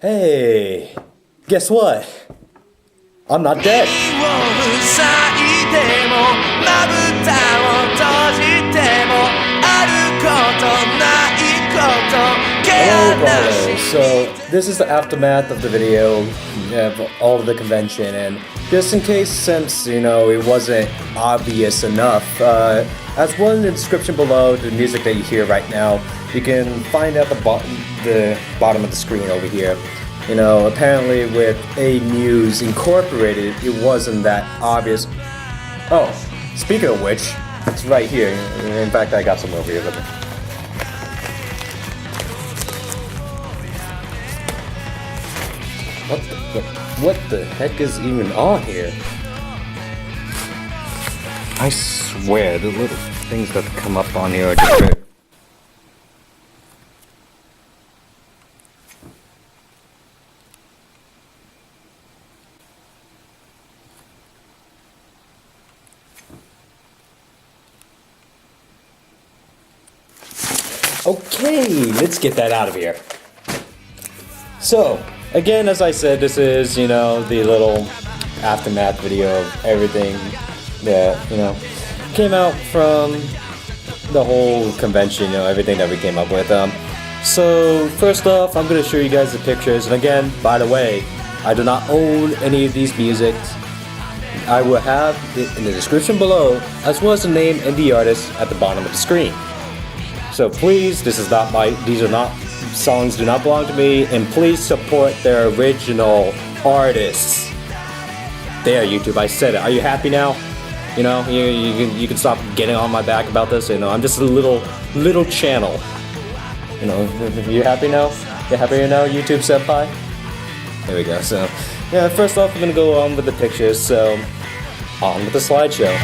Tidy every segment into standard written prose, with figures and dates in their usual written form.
Hey, guess what? I'm not dead. Hello, Barlow. So, this is the aftermath of the video of all of the convention, and just in case, since, it wasn't obvious enough, as one in the description below, the music that you hear right now, you can find at the bottom of the screen over here. Apparently with A News Incorporated, it wasn't that obvious. Oh, speaking of which, it's right here. In fact, I got some over here. Look. What the heck is even on here? I swear, the little things that come up on here are just... Okay, let's get that out of here. So, again, as I said, this is, the little aftermath video of everything that, came out from the whole convention, everything that we came up with. So, first off, I'm going to show you guys the pictures. And again, by the way, I do not own any of these musics. I will have it in the description below, as well as the name and the artist at the bottom of the screen. So please, these are not songs, do not belong to me, and please support their original artists. There, YouTube, I said it. Are you happy now? You can stop getting on my back about this. I'm just a little channel. You happy now? You happier now, YouTube senpai? There we go. So, yeah, first off, we're gonna go on with the pictures. So, on with the slideshow.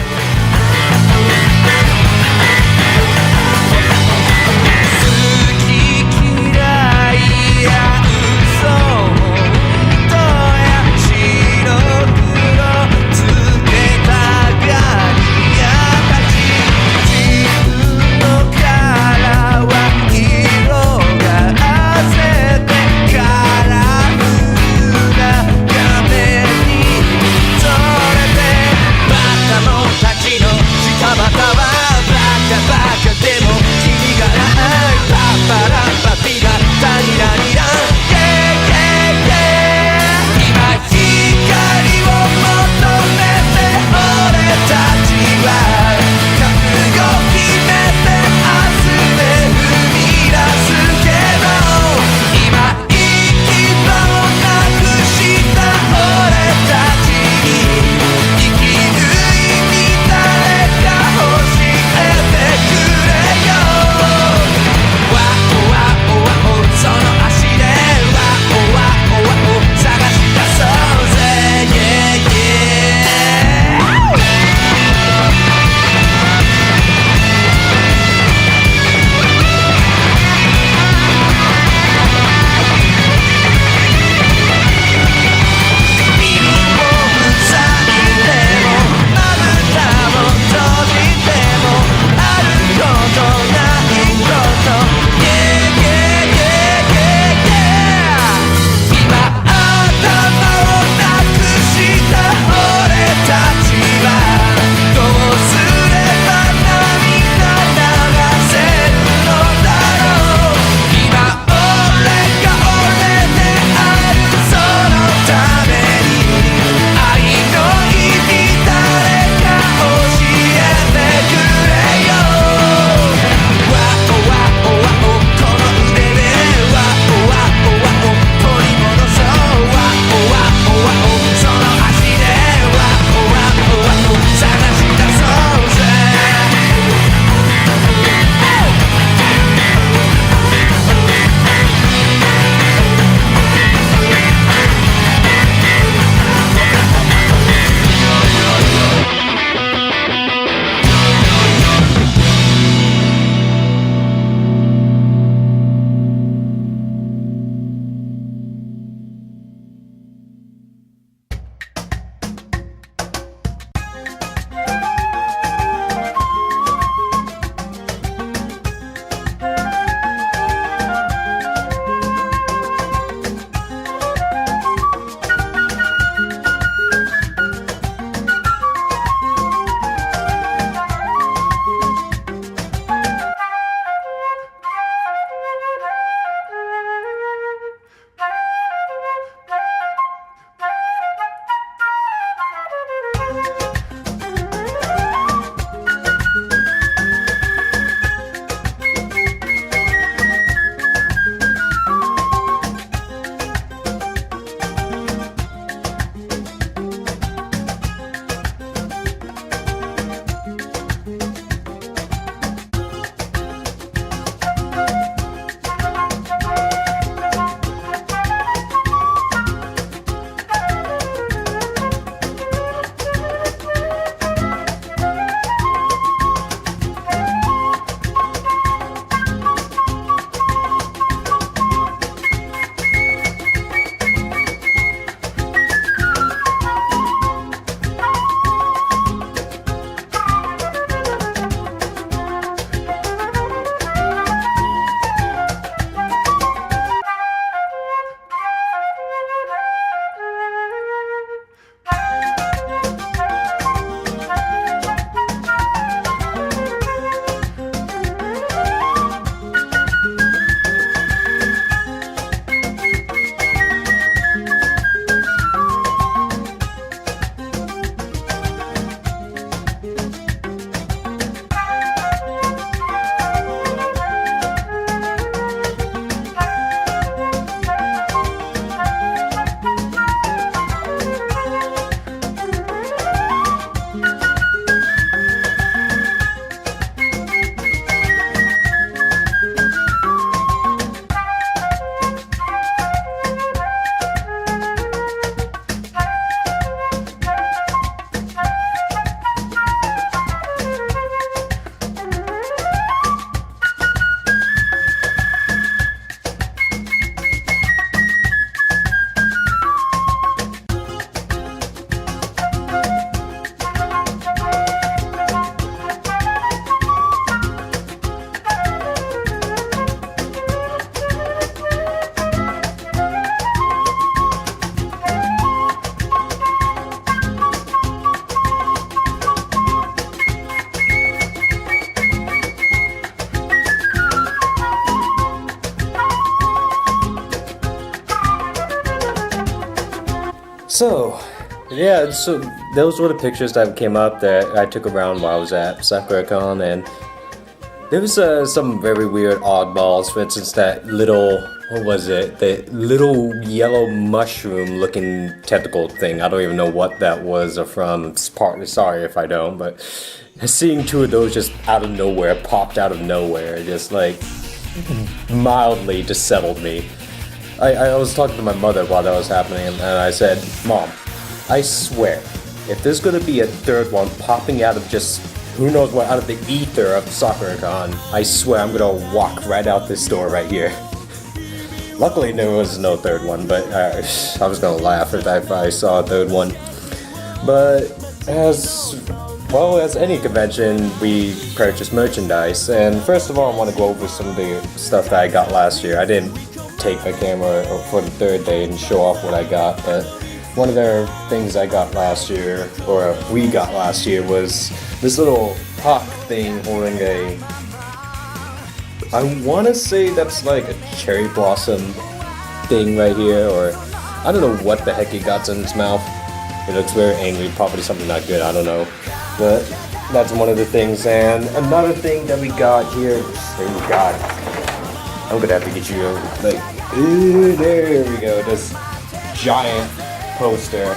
So, yeah, so those were the pictures that came up that I took around while I was at Sakura-con, and there was some very weird oddballs. For instance, that little, what was it? The little yellow mushroom-looking tentacle thing. I don't even know what that was or from. Partly sorry if I don't, but seeing two of those just out of nowhere, popped out of nowhere, just like mildly just settled me. I was talking to my mother while that was happening, and I said, Mom, I swear, if there's gonna be a third one popping out of just who knows what, out of the ether of Sakura-con, I swear I'm gonna walk right out this door right here. Luckily there was no third one, but I was gonna laugh if I saw a third one. But as well as any convention, we purchase merchandise, and first of all I want to go over some of the stuff that I got last year. I didn't take my camera for the third day and show off what I got, but one of the things I got last year, or we got last year, was this little hawk thing holding a, I want to say that's like a cherry blossom thing right here, or I don't know what the heck he got in its mouth. It looks very angry, probably something not good, I don't know. But that's one of the things, and another thing that we got here, oh god, I'm gonna have to get you like, there we go, this giant poster.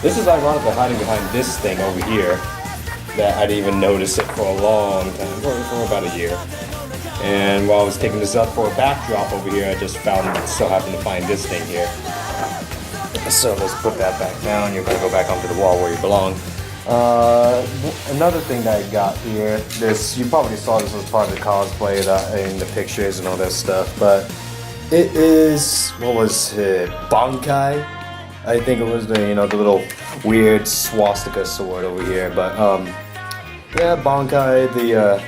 This is ironically hiding behind this thing over here that I didn't even notice it for a long time, for about a year. And while I was taking this up for a backdrop over here, I just so happened to find this thing here. So let's put that back down. You're gonna go back onto the wall where you belong. Another thing that I got here, this, you probably saw this as part of the cosplay in the pictures and all that stuff, but it is, what was it, Bankai? I think it was the, the little weird swastika sword over here, but yeah, Bankai, the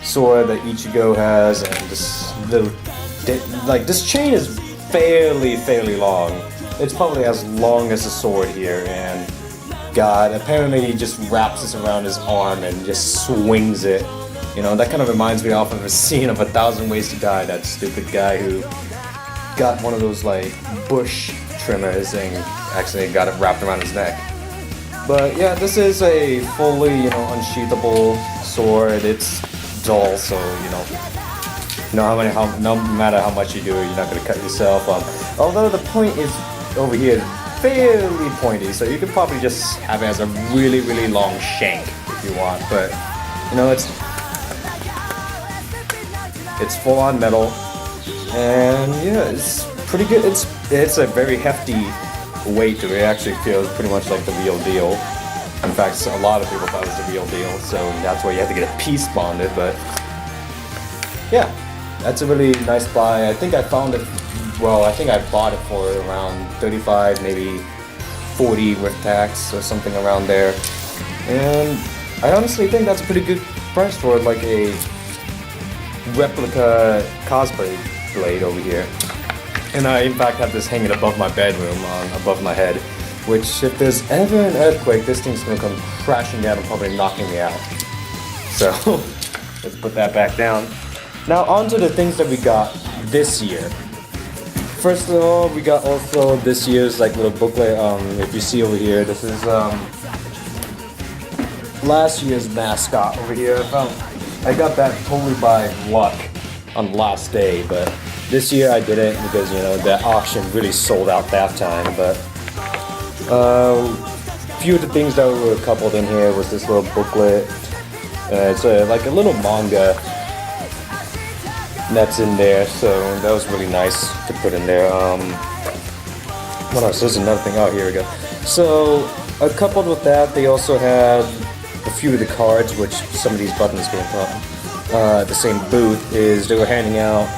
sword that Ichigo has, and this little, like, this chain is fairly long. It's probably as long as the sword here, and God, apparently he just wraps this around his arm and just swings it. That kind of reminds me off of a scene of 1,000 Ways to Die, that stupid guy who got one of those like bush trimmers and actually got it wrapped around his neck. But yeah, this is a fully, unsheathable sword. It's dull, so no matter how much you do it, you're not gonna cut yourself up. Although the point is over here fairly pointy, so you could probably just have it as a really long shank if you want. But it's full on metal, and yeah, it's pretty good. It's a very hefty weight to it. It actually feels pretty much like the real deal. In fact, a lot of people thought it was the real deal, so that's why you have to get a piece bonded. But yeah, that's a really nice buy. I think I found it. Well, I think I bought it for around 35, maybe 40 with tax or something around there. And I honestly think that's a pretty good price for like a replica cosplay blade over here. And I in fact have this hanging above my bedroom, above my head, which if there's ever an earthquake, this thing's gonna come crashing down and probably knocking me out. So let's put that back down. Now on to the things that we got this year. First of all, we got also this year's like little booklet. If you see over here, this is last year's mascot over here. I got that totally by luck on the last day, but this year I didn't because that auction really sold out that time. But a few of the things that were coupled in here was this little booklet. It's like a little manga that's in there, so that was really nice to put in there. What else? There's another thing. Oh, here we go. So, coupled with that, they also had a few of the cards, which some of these buttons came from. The same booth is they were handing out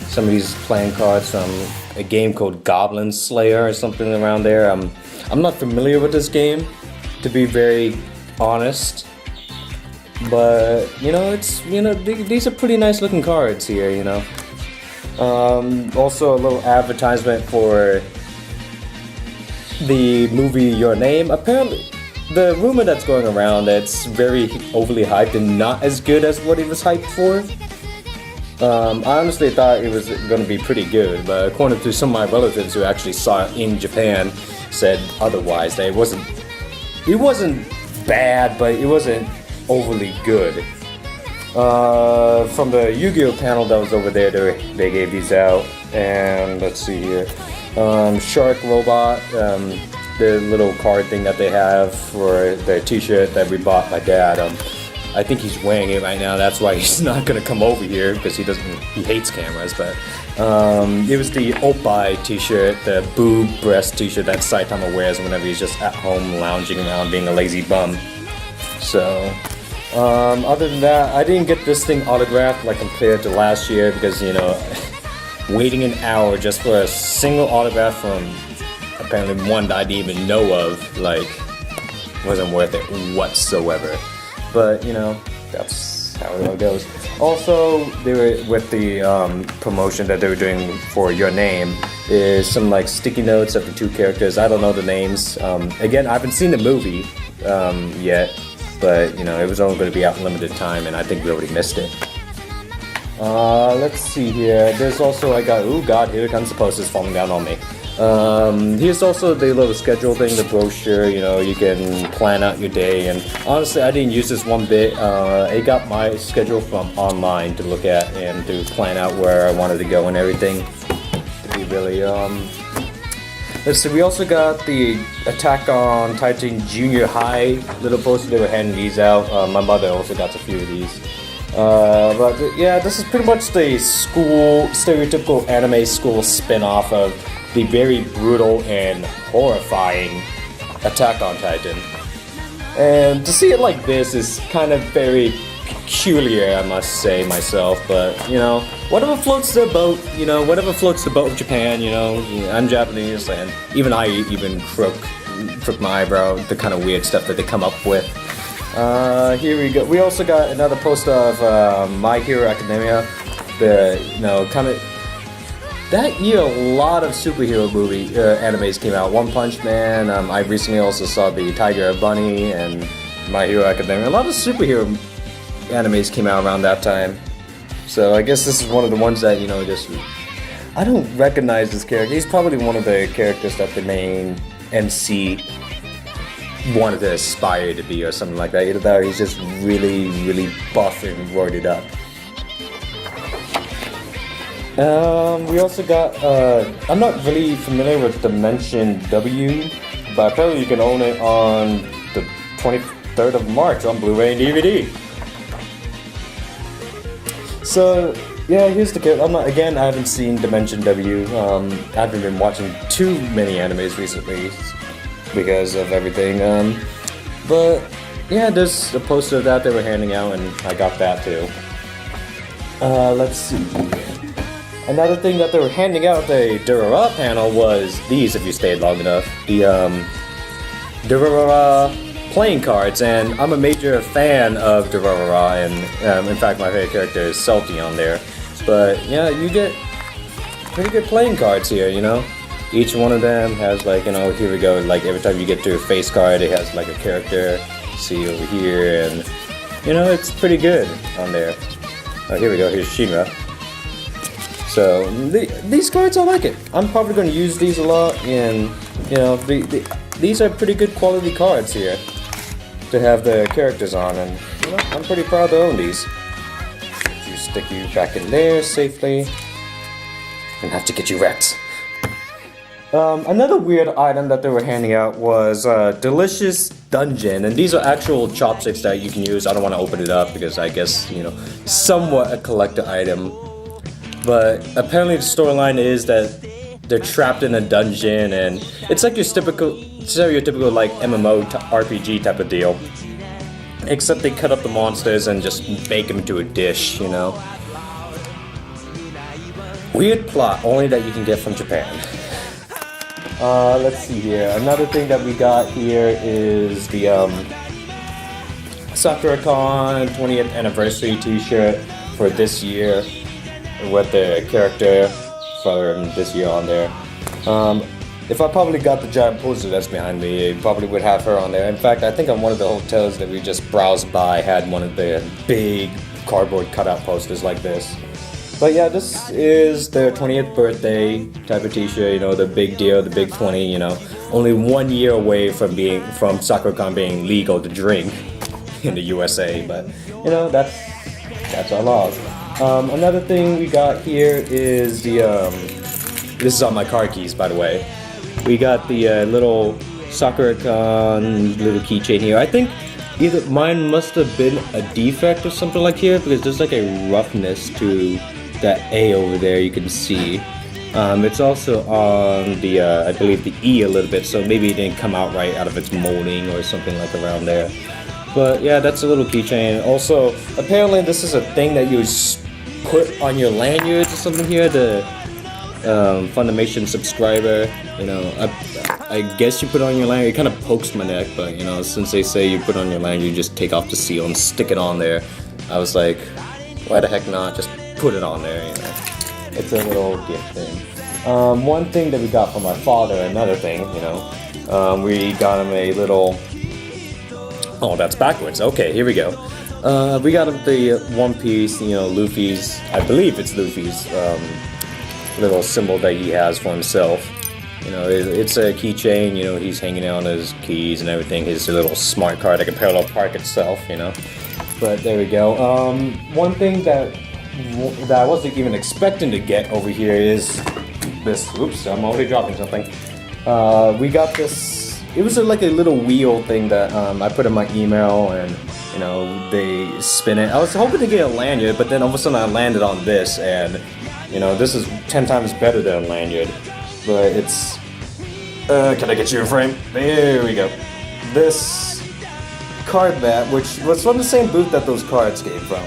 some of these playing cards from a game called Goblin Slayer or something around there. I'm not familiar with this game, to be very honest. But it's these are pretty nice looking cards here. Also a little advertisement for the movie Your Name. Apparently, the rumor that's going around that's very overly hyped and not as good as what it was hyped for. I honestly thought it was going to be pretty good, but according to some of my relatives who actually saw it in Japan, said otherwise. That it wasn't bad, but it wasn't overly good. From the Yu-Gi-Oh panel that was over there, they gave these out, and let's see here, Shark Robot, the little card thing that they have for the t-shirt that we bought my dad. I think he's wearing it right now. That's why he's not gonna come over here, because he hates cameras. But it was the Oppai t-shirt, the boob breast t-shirt that Saitama wears whenever he's just at home lounging around being a lazy bum. So other than that, I didn't get this thing autographed like compared to last year, because waiting an hour just for a single autograph from apparently one that I didn't even know of, like, wasn't worth it whatsoever. But that's how it all goes. Also, they were with the promotion that they were doing for Your Name is some like sticky notes of the two characters. I don't know the names. Again, I haven't seen the movie yet, but it was only going to be out in limited time, and I think we already missed it. Let's see here. There's also oh god, here comes the posters falling down on me. Here's also the little schedule thing, the brochure. You can plan out your day, and honestly, I didn't use this one bit. I got my schedule from online to look at and to plan out where I wanted to go and everything. To be really Let's see. We also got the Attack on Titan Junior High little poster. They were handing these out. My mother also got a few of these. But yeah, this is pretty much the stereotypical anime school spin-off of the very brutal and horrifying Attack on Titan. And to see it like this is kind of very peculiar, I must say myself, but whatever floats the boat, whatever floats the boat of Japan, I'm Japanese, and even I crook my eyebrow, the kind of weird stuff that they come up with. Here we go. We also got another poster of My Hero Academia. Kind of that year, a lot of superhero animes came out. One Punch Man. I recently also saw the Tiger Bunny and My Hero Academia. A lot of superhero animes came out around that time. So I guess this is one of the ones that I don't recognize this character. He's probably one of the characters that the main MC wanted to aspire to be or something like that. Either that or he's just really, really buff and roided up. We also got, I'm not really familiar with Dimension W, but apparently you can own it on the 23rd of March on Blu-ray and DVD. So, yeah, here's the character. I haven't seen Dimension W. I haven't been watching too many animes recently because of everything. But yeah, there's a poster of that they were handing out, and I got that too. Let's see. Another thing that they were handing out at the Durara panel was these, if you stayed long enough. The Durara playing cards, and I'm a major fan of Durara, and in fact my favorite character is Salty on there. But yeah, you get pretty good playing cards here, Each one of them has here we go, like every time you get to a face card, it has like a character. See over here, and it's pretty good on there. Oh, here we go, here's Shima. So these cards, I like it. I'm probably going to use these a lot, and these are pretty good quality cards here to have the characters on, and I'm pretty proud to own these. You stick you back in there safely, and have to get you wrecked. Another weird item that they were handing out was Delicious Dungeon, and these are actual chopsticks that you can use. I don't want to open it up because I guess, somewhat a collector item. But apparently the storyline is that they're trapped in a dungeon, and it's like your stereotypical like MMO RPG type of deal. Except they cut up the monsters and just bake them into a dish, Weird plot, only that you can get from Japan. Let's see here. Another thing that we got here is the Sakura-con 20th anniversary t-shirt for this year with the character from this year on there. If I probably got the giant poster that's behind me, it probably would have her on there. In fact, I think on one of the hotels that we just browsed by had one of the big cardboard cutout posters like this. But yeah, this is their 20th birthday type of t-shirt, you know, the big deal, the big 20, you know. Only 1 year away from Sakura-con being legal to drink in the USA, but you know, that's our laws. Another thing we got here is this is on my car keys, by the way. We got the little Sakura-con little keychain here. I think either mine must have been a defect or something like here, because there's like a roughness to that A over there you can see. It's also on the, I believe the E a little bit, so maybe it didn't come out right out of its molding or something like around there. But yeah, that's a little keychain. Also, apparently this is a thing that you put on your lanyard or something here, the Funimation subscriber, you know, I guess you put it on your lanyard. It kind of pokes my neck, but you know, since they say you put it on your lanyard, you just take off the seal and stick it on there. I was like, why the heck not? Just put it on there, you know. It's a little gift thing. One thing that we got from my father, another thing, you know, we got him a little. Oh, that's backwards. Okay, here we go. We got him the One Piece, you know, Luffy's. I believe it's Luffy's little symbol that he has for himself. You know, it's a keychain, you know, he's hanging out on his keys and everything, his little smart card that can parallel park itself, you know. But there we go. One thing that I wasn't even expecting to get over here is this. Oops, I'm already dropping something. We got this, it was like a little wheel thing that I put in my email, and you know, they spin it. I was hoping to get a lanyard, but then all of a sudden I landed on this, and you know, this is 10 times better than a lanyard. But it's, can I get you a frame? There we go. This card mat, which was from the same booth that those cards came from.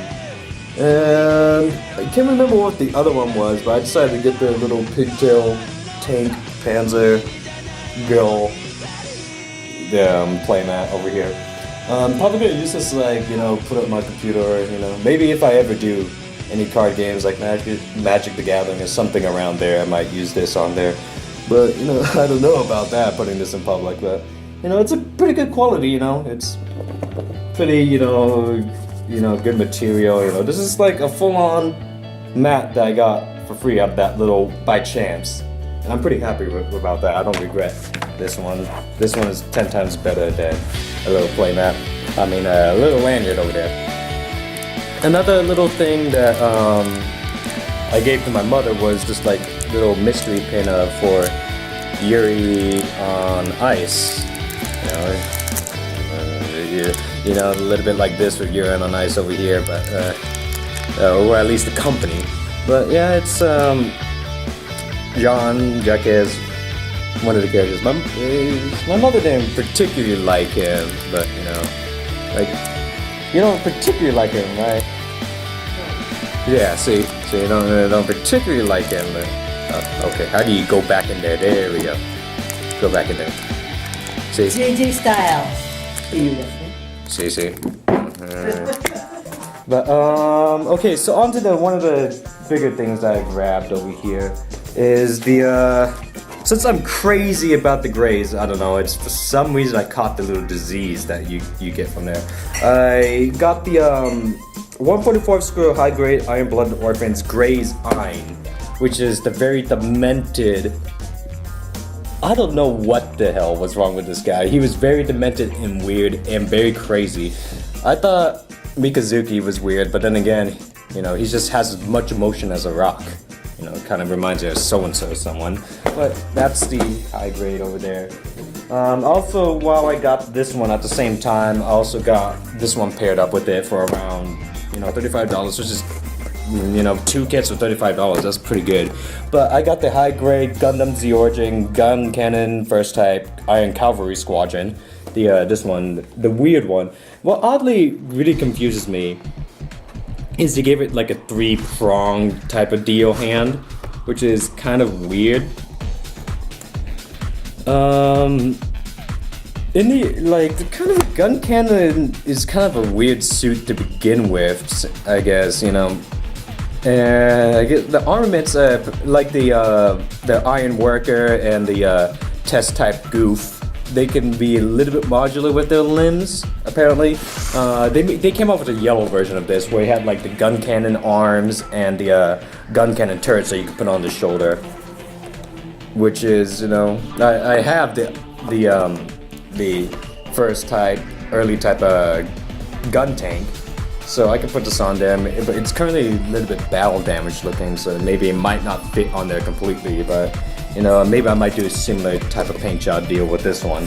And I can't remember what the other one was, but I decided to get the little pigtail tank Panzer Girl playmat over here. Probably gonna use this, like, you know, put up my computer, or, you know, maybe if I ever do any card games like Magic the Gathering or something around there, I might use this on there. But, you know, I don't know about that, putting this in public, but, you know, it's a pretty good quality, you know, it's pretty, you know, good material, you know. This is like a full-on mat that I got for free out of that little by chance. And I'm pretty happy about that. I don't regret this one. This one is 10 times better than a little play mat. I mean, a little lanyard over there. Another little thing that I gave to my mother was just like little mystery pin for Yuri on Ice. You know, a little bit like this with Yuri on Ice over here, but or at least the company. But yeah, it's Jack is one of the characters. My mother didn't particularly like him, but you know, like, you don't particularly like him, right? Yeah, see, you don't particularly like him, but okay, how do you go back in there? There we go. Go back in there. See? JJ style. See. But okay, so on to one of the bigger things that I grabbed over here is the since I'm crazy about the grays, I don't know, it's for some reason I caught the little disease that you get from there. I got the 144 screw high grade Iron Blooded Orphans Gray's Iron, which is the very demented. I don't know what the hell was wrong with this guy. He was very demented and weird and very crazy. I thought Mikazuki was weird, but then again, you know, he just has as much emotion as a rock. You know, it kind of reminds you of so-and-so someone. But that's the high grade over there. Also, while I got this one at the same time, I also got this one paired up with it for around, you know, $35, which is, you know, 2 kits for $35. That's pretty good. But I got the high grade Gundam Zeorgen Gun Cannon First Type Iron Cavalry Squadron. This one, the weird one. What oddly really confuses me is they gave it like a 3-pronged type of deal hand, which is kind of weird. In the, like, the kind of a gun cannon is kind of a weird suit to begin with, I guess, you know. And I guess the armaments, like the Iron Worker and the test type Goof, they can be a little bit modular with their limbs. Apparently, they came out with a yellow version of this where you had like the gun cannon arms and the gun cannon turret, so you could put on the shoulder. Which is, I have the first type, early type gun tank, so I can put this on there. But it's currently a little bit battle damaged looking, so maybe it might not fit on there completely. But maybe I might do a similar type of paint job deal with this one.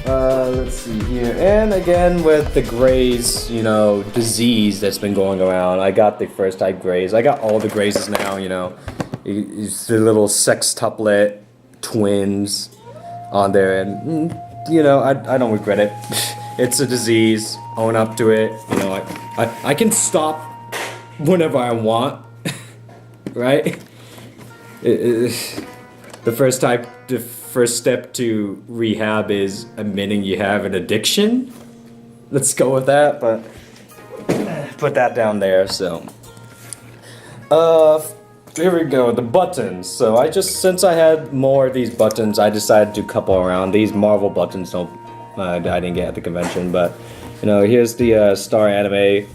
Let's see here, and again with the Greys, disease that's been going around. I got the first type Greys. I got all the Greys now. It's the little sextuplet twins on there, and I don't regret it. It's a disease. Own up to it. I can stop whenever I want, right? The first step to rehab is admitting you have an addiction. Let's go with that, but put that down there. So, here we go, the buttons. So since I had more of these buttons, I decided to couple around. These Marvel buttons I didn't get at the convention, but here's the Star Anime.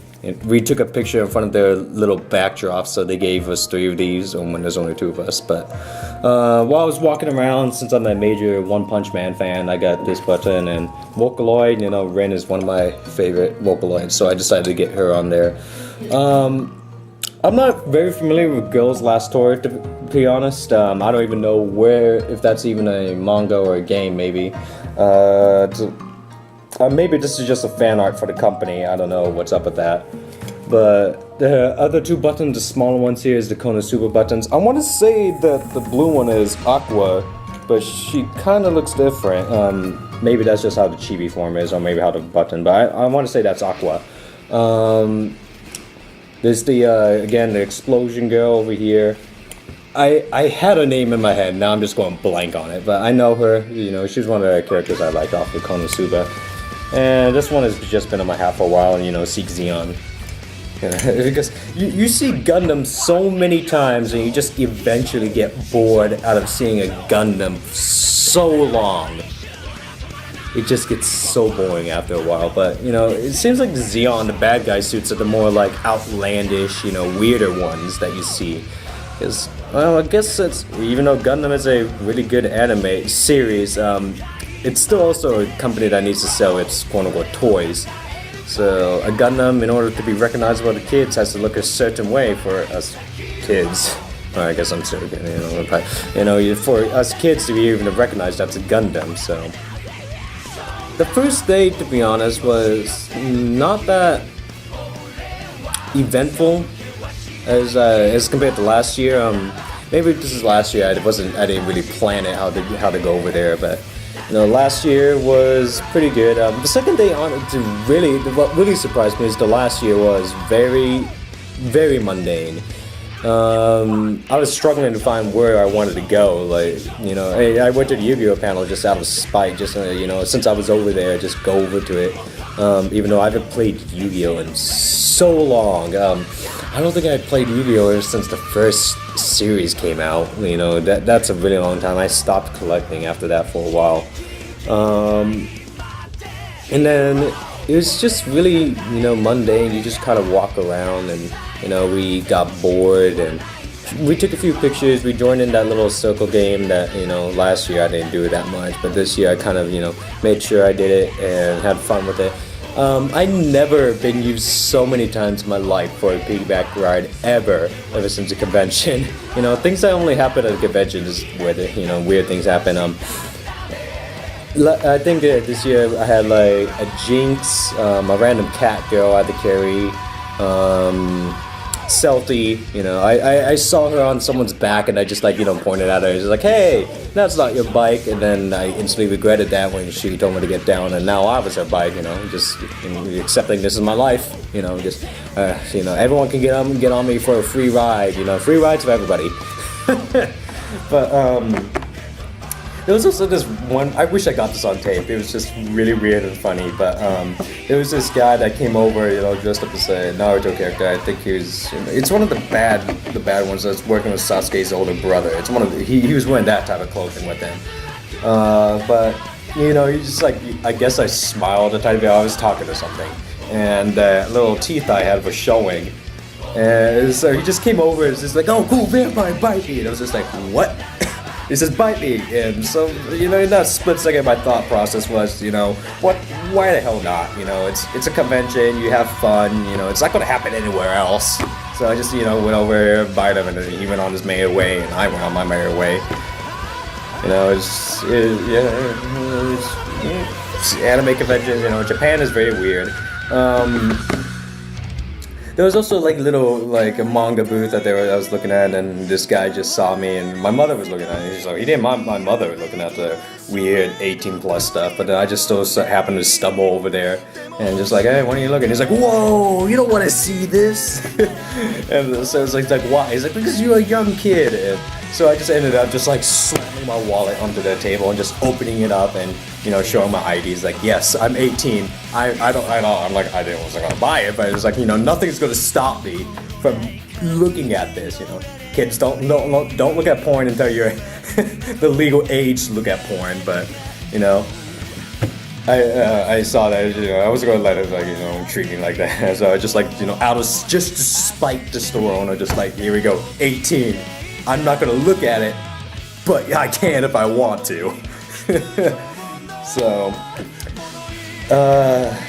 We took a picture in front of their little backdrop, so they gave us 3 of these, when there's only 2 of us. But while I was walking around, since I'm a major One Punch Man fan, I got this button, and Vocaloid, Rin is one of my favorite Vocaloids, so I decided to get her on there. I'm not very familiar with Girls Last Tour, to be honest. I don't even know if that's even a manga or a game, maybe. Maybe this is just a fan art for the company. I don't know what's up with that. But the other 2 buttons, the smaller ones here, is the Konosuba buttons. I want to say that the blue one is Aqua, but she kind of looks different. Maybe that's just how the chibi form is, or maybe how the button, but I want to say that's Aqua. There's again, the Explosion Girl over here. I had her name in my head, now I'm just going blank on it, but I know her, she's one of the characters I like off of Konosuba. And this one has just been on my hat for a while, and Seek Xeon. Because you see Gundam so many times, and you just eventually get bored out of seeing a Gundam so long. It just gets so boring after a while, but it seems like the Xeon, the bad guy suits, are the more like outlandish, weirder ones that you see. Because, well, I guess even though Gundam is a really good anime series, it's still also a company that needs to sell its quote-unquote toys. So a Gundam, in order to be recognizable to kids, has to look a certain way for us kids. Or I guess I'm sorry, for us kids to be even to recognize that's a Gundam. So the first day, to be honest, was not that eventful as compared to last year. Maybe this is last year. I didn't really plan it how to go over there, but last year was pretty good. The second day on, what really surprised me is the last year was very, very mundane. I was struggling to find where I wanted to go. I went to the Yu-Gi-Oh panel just out of spite, just since I was over there, just go over to it. Even though I haven't played Yu-Gi-Oh in so long. I don't think I played Yu-Gi-Oh since the first series came out. That's a really long time. I stopped collecting after that for a while. And then it was just really, mundane. You just kind of walk around, and we got bored, and we took a few pictures. We joined in that little circle game that last year I didn't do it that much, but this year I kind of made sure I did it and had fun with it. I never been used so many times in my life for a piggyback ride ever since a convention. Things that only happen at a convention is where weird things happen. I think that this year I had like a Jinx, a random cat girl I had to carry, Celty, I saw her on someone's back, and I just pointed at her. It's like, hey, that's not your bike. And then I instantly regretted that when she told me to get down, and now I was her bike. Just accepting this is my life. Everyone can get on me for a free ride. Free rides for everybody. But there was also this one, I wish I got this on tape, it was just really weird and funny, but there was this guy that came over, dressed up as a Naruto character. I think it's one of the bad ones that's working with Sasuke's older brother. It's he was wearing that type of clothing with him. But you know, he just like, I guess I smiled a tiny bit. I was talking to something, and little teeth I had was showing. And so he just came over and was just like, oh, cool, vampire, bite me. And I was just like, what? He says, bite me. And so, you know, in that split second, my thought process was, you know, why the hell not? You know, it's a convention, you have fun, you know, it's not going to happen anywhere else. So I just, you know, went over, bite him, and then he went on his merry way, and I went on my merry way. You know, it's anime conventions, you know, Japan is very weird. There was also like a manga booth that I was looking at, and this guy just saw me, and my mother was looking at it. He didn't mind my mother looking at the weird 18 plus stuff, but then I just still happened to stumble over there and just like, hey, what are you looking? He's like, whoa, you don't want to see this? And so it's like why? He's like, because you're a young kid. And so I just ended up just like slamming my wallet onto the table and just opening it up and, you know, showing my IDs like, yes, I'm 18. I'm like, I wasn't gonna buy it, but it was like, you know, nothing's gonna stop me from looking at this, you know. Kids, don't look at porn until you're the legal age to look at porn, but, you know, I saw that, you know, I wasn't gonna let it, like, you know, treat me like that. So I just like, you know, just to spite the store owner, just like, here we go, 18. I'm not gonna look at it, but I can if I want to. So,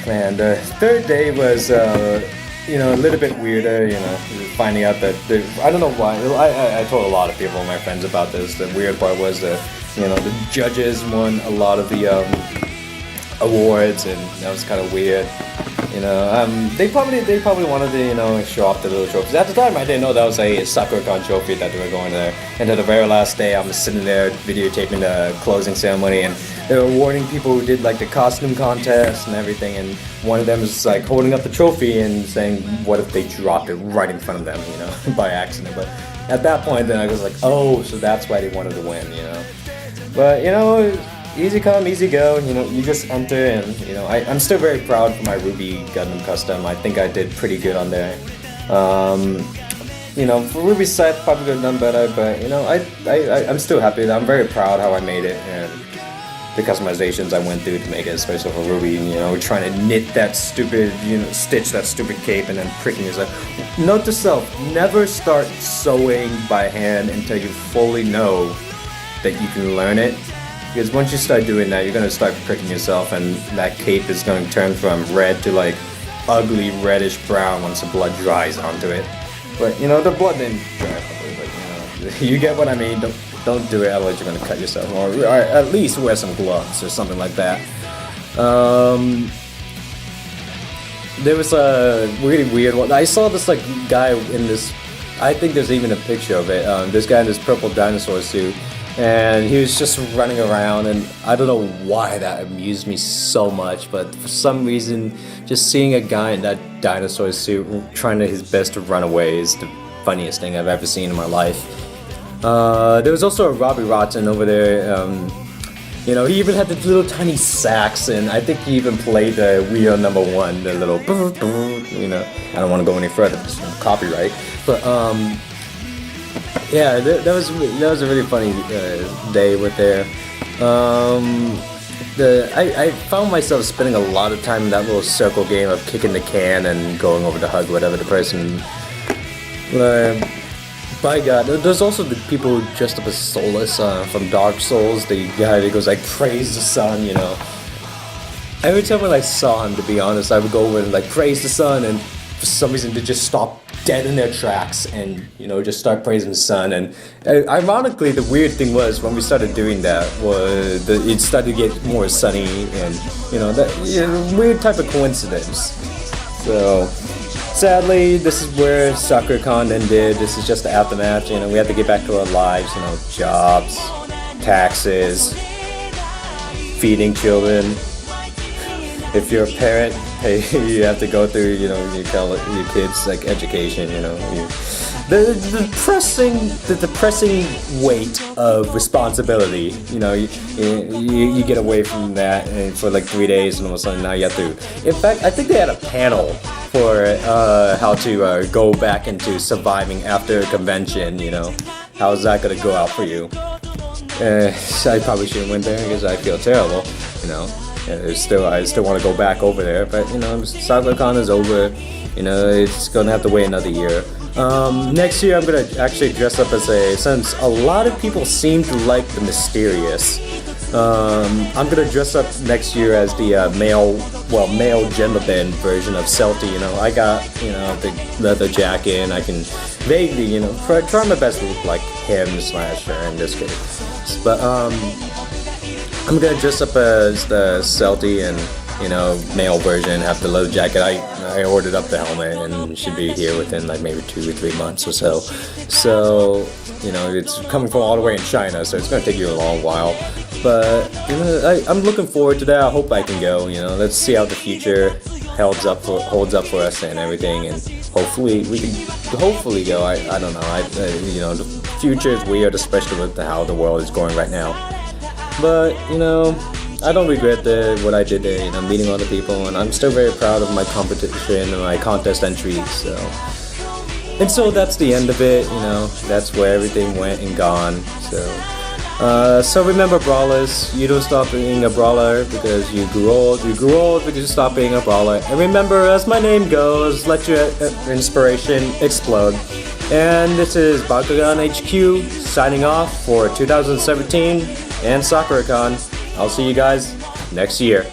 man, the third day was, you know, a little bit weirder, you know, finding out that, I don't know why, I told a lot of people, my friends, about this. The weird part was that, you know, the judges won a lot of the awards, and that was kind of weird. You know, they probably wanted to, you know, show off the little trophies. At the time, I didn't know that was a Sakura-con trophy that they were going there. And to the very last day, I'm sitting there videotaping the closing ceremony, and they were awarding people who did like the costume contest and everything. And one of them was like holding up the trophy and saying, "What if they dropped it right in front of them?" You know, by accident. But at that point, then I was like, "Oh, so that's why they wanted to win," you know. But you know, easy come, easy go. You know, you just enter, and you know, I'm still very proud for my Ruby Gundam custom. I think I did pretty good on there. You know, for Ruby set, probably could have done better, but you know, I'm still happy. I'm very proud how I made it, and the customizations I went through to make it, especially for Ruby. You know, trying to knit that stupid, you know, stitch that stupid cape, and then pricking yourself. Note to self: never start sewing by hand until you fully know that you can learn it. Because once you start doing that, you're going to start pricking yourself, and that cape is going to turn from red to like ugly reddish brown once the blood dries onto it. But you know, the blood didn't dry properly, but you know, you get what I mean. Don't do it, otherwise you're going to cut yourself. Or at least wear some gloves or something like that. There was a really weird one. I saw this like guy in this, I think there's even a picture of it. This guy in this purple dinosaur suit. And he was just running around, and I don't know why that amused me so much, but for some reason, just seeing a guy in that dinosaur suit trying his best to run away is the funniest thing I've ever seen in my life. There was also a Robbie Rotten over there. You know, he even had the little tiny sax, and I think he even played the Wheel number 1, the little, you know, I don't want to go any further, it's copyright, but yeah, that was a really funny day with there. I found myself spending a lot of time in that little circle game of kicking the can and going over to hug whatever the person. By God, there's also the people who dressed up as Solus from Dark Souls. The guy that goes like, praise the sun, you know. Every time when I saw him, to be honest, I would go over and like praise the sun, and for some reason they just stop dead in their tracks and, you know, just start praising the sun. And ironically, the weird thing was when we started doing that was it started to get more sunny, and you know, that weird type of coincidence. So sadly, this is where Sakura-con ended. This is just the aftermath. You know, we have to get back to our lives. You know, jobs, taxes, feeding children. If you're a parent, hey, you have to go through, you know, you tell your kids like education, you know, the depressing weight of responsibility. You know, you get away from that and for like 3 days, and all of a sudden now you have to. In fact, I think they had a panel for how to go back into surviving after a convention. You know, how's that gonna go out for you? I probably shouldn't went there because I feel terrible. you know. I still want to go back over there, but you know, Sakura-con is over. You know, it's gonna have to wait another year. Next year I'm gonna actually dress up as since a lot of people seem to like the Mysterious. I'm gonna dress up next year as the male gentleman version of Celty. You know, I got, you know, the leather jacket, and I can vaguely, you know, try my best to look like him slash her in this case. But I'm gonna dress up as the Celty and, you know, male version, have the leather jacket. I ordered up the helmet, and it should be here within like maybe 2 or 3 months or so. So, you know, it's coming from all the way in China, so it's gonna take you a long while. But you know, I'm looking forward to that. I hope I can go. You know, let's see how the future holds up for us and everything, and hopefully we can go. I don't know. You know, the future is weird, especially with how the world is going right now. But you know, I don't regret what I did there. You know, meeting all the people, and I'm still very proud of my competition and my contest entries. So that's the end of it. You know, that's where everything went and gone. So remember, brawlers, you don't stop being a brawler because you grew old. You grew old because you stopped being a brawler. And remember, as my name goes, let your inspiration explode. And this is Bakugan HQ signing off for 2017 and Sakura-con. I'll see you guys next year.